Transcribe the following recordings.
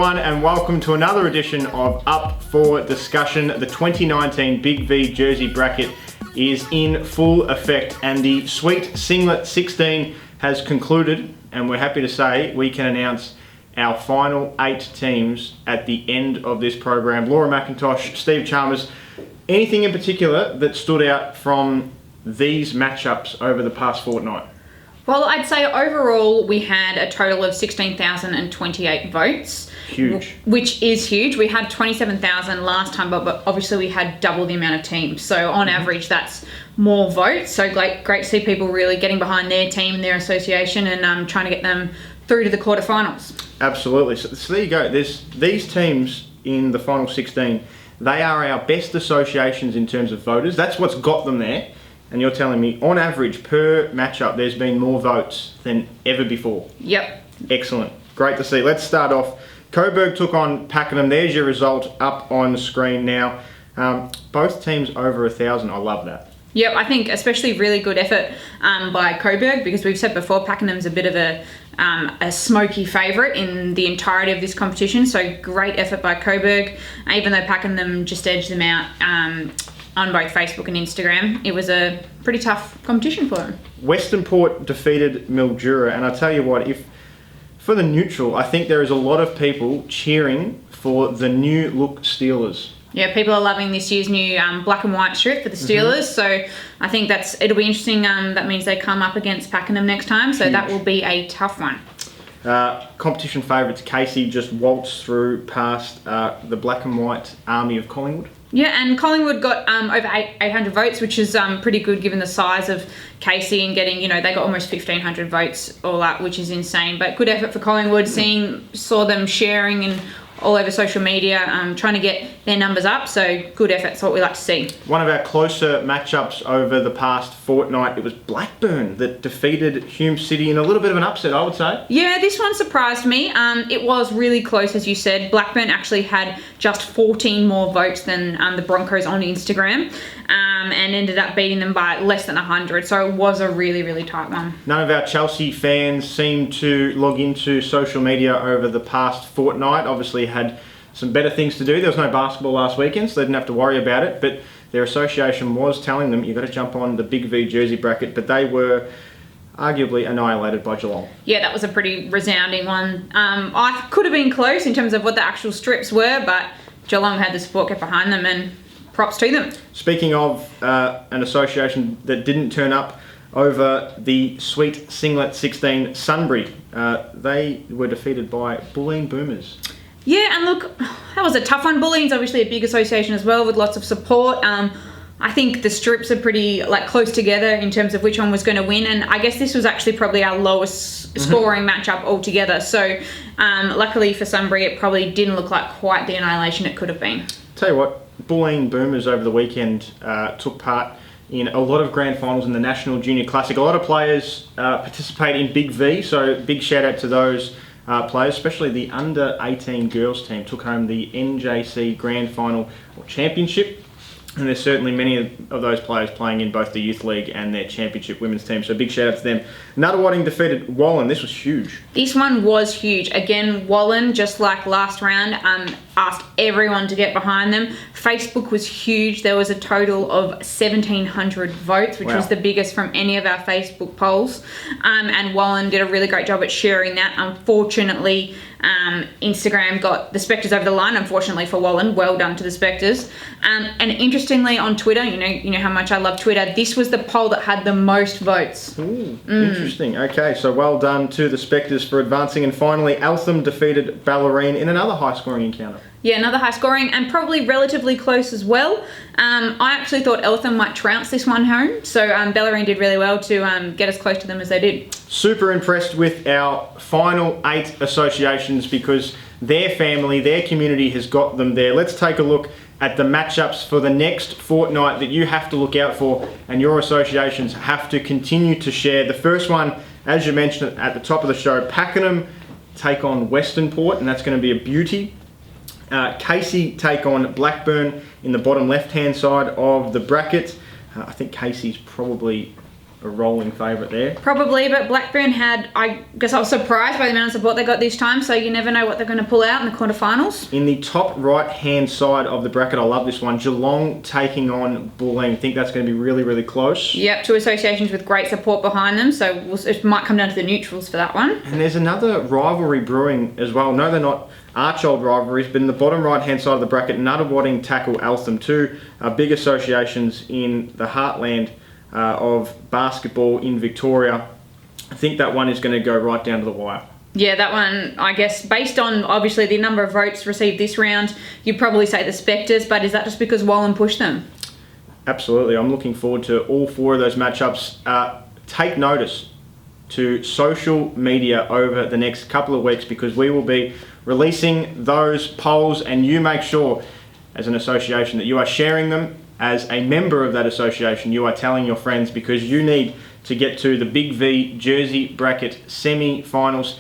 everyone, and welcome to another edition of Up for Discussion. The 2019 Big V jersey bracket is in full effect, and the Sweet Singlet 16 has concluded, and we're happy to say we can announce our final 8 teams at the end of this program. Laura McIntosh, Steve Chalmers, anything in particular that stood out from these matchups over the past fortnight? Well, I'd say overall we had a total of 16,028 votes. Huge. Which is huge. We had 27,000 last time, but obviously we had double the amount of teams. So on average, that's more votes. So great to see people really getting behind their team and their association and trying to get them through to the quarterfinals. Absolutely. So there you go. These teams in the final 16, they are our best associations in terms of voters. That's what's got them there. And you're telling me, on average, per matchup, there's been more votes than ever before. Yep. Excellent. Great to see. Let's start off. Coburg took on Pakenham. There's your result up on the screen now. Both teams over 1,000. I love that. Yep, I think especially really good effort by Coburg, because we've said before Pakenham's a bit of a smoky favourite in the entirety of this competition. So great effort by Coburg, even though Pakenham just edged them out on both Facebook and Instagram. It was a pretty tough competition for them. Western Port defeated Mildura, and I tell you what, if for the neutral, I think there is a lot of people cheering for the new look Steelers. Yeah, people are loving this year's new black and white strip for the Steelers. So I think it'll be interesting. That means they come up against Pakenham next time. So that will be a tough one. Competition favourites Casey just waltzed through past the black and white army of Collingwood. Yeah, and Collingwood got over 800 votes, which is pretty good given the size of Casey and getting, they got almost 1,500 votes all out, which is insane. But good effort for Collingwood. Saw them sharing and all over social media, trying to get their numbers up. So good effort. That's what we like to see. One of our closer matchups over the past fortnight, it was Blackburn that defeated Hume City in a little bit of an upset, I would say. Yeah, this one surprised me. It was really close, as you said. Blackburn actually had just 14 more votes than the Broncos on Instagram, and ended up beating them by less than 100. So it was a really, really tight one. None of our Chelsea fans seemed to log into social media over the past fortnight. Obviously had some better things to do. There was no basketball last weekend, so they didn't have to worry about it, but their association was telling them, you've got to jump on the Big V jersey bracket, but they were arguably annihilated by Geelong. Yeah, that was a pretty resounding one. I could have been close in terms of what the actual strips were, but Geelong had the support get behind them, and props to them. Speaking of an association that didn't turn up over the Sweet Singlet 16, Sunbury, they were defeated by Bulleen Boomers. Yeah, and look, that was a tough one. Bulleen's obviously a big association as well with lots of support. I think the strips are pretty close together in terms of which one was going to win, and I guess this was actually probably our lowest scoring matchup altogether. So luckily for Sunbury, it probably didn't look like quite the annihilation it could have been. Tell you what, Bulleen Boomers over the weekend took part in a lot of grand finals in the National Junior Classic. A lot of players participate in Big V, so big shout out to those players, especially the under-18 girls team took home the NJC Grand Final or Championship. And there's certainly many of those players playing in both the Youth League and their Championship women's team. So big shout out to them. Nuttawading defeated Wallen. This was huge. This one was huge. Again, Wallen, just like last round, asked everyone to get behind them. Facebook was huge. There was a total of 1,700 votes, which was the biggest from any of our Facebook polls. And Wallen did a really great job at sharing that. Unfortunately, Instagram got the Spectres over the line, unfortunately for Wallen. Well done to the Spectres. And interestingly, on Twitter, you know how much I love Twitter, this was the poll that had the most votes. Ooh, interesting. Okay, so well done to the Spectres for advancing. And finally, Eltham defeated Ballerine in another high-scoring encounter. Yeah, another high scoring and probably relatively close as well. I actually thought Eltham might trounce this one home, so Ballerine did really well to get as close to them as they did. Super impressed with our final 8 associations because their family, their community has got them there. Let's take a look at the matchups for the next fortnight that you have to look out for and your associations have to continue to share. The first one, as you mentioned at the top of the show, Pakenham take on Western Port, and that's going to be a beauty. Casey take on Blackburn in the bottom left-hand side of the bracket. I think Casey's probably a rolling favourite there. Probably, but Blackburn I guess I was surprised by the amount of support they got this time, so you never know what they're going to pull out in the quarterfinals. In the top right-hand side of the bracket, I love this one, Geelong taking on Bulleen. I think that's going to be really, really close. Yep, two associations with great support behind them, so it might come down to the neutrals for that one. And there's another rivalry brewing as well. No, they're not arch-old rivalries, but in the bottom right-hand side of the bracket, Nuttawading tackle Eltham, two big associations in the heartland of basketball in Victoria. I think that one is going to go right down to the wire. Yeah, that one, I guess, based on obviously the number of votes received this round, you'd probably say the Spectres, but is that just because Wallen pushed them? Absolutely. I'm looking forward to all four of those matchups. Take notice to social media over the next couple of weeks, because we will be releasing those polls, and you make sure as an association that you are sharing them. As a member of that association, you are telling your friends, because you need to get to the Big V Jersey bracket semi-finals.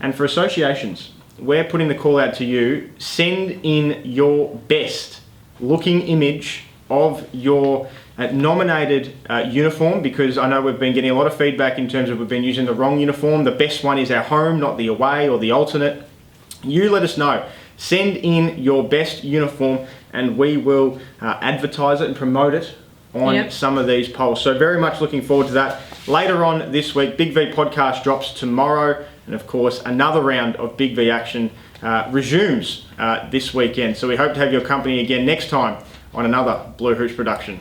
And for associations, we're putting the call out to you. Send in your best looking image of your nominated uniform, because I know we've been getting a lot of feedback in terms of we've been using the wrong uniform. The best one is our home, not the away or the alternate. You let us know. Send in your best uniform, and we will advertise it and promote it on some of these polls. So very much looking forward to that. Later on this week, Big V podcast drops tomorrow, and of course another round of Big V action resumes this weekend. So we hope to have your company again next time on another Blue Hoops production.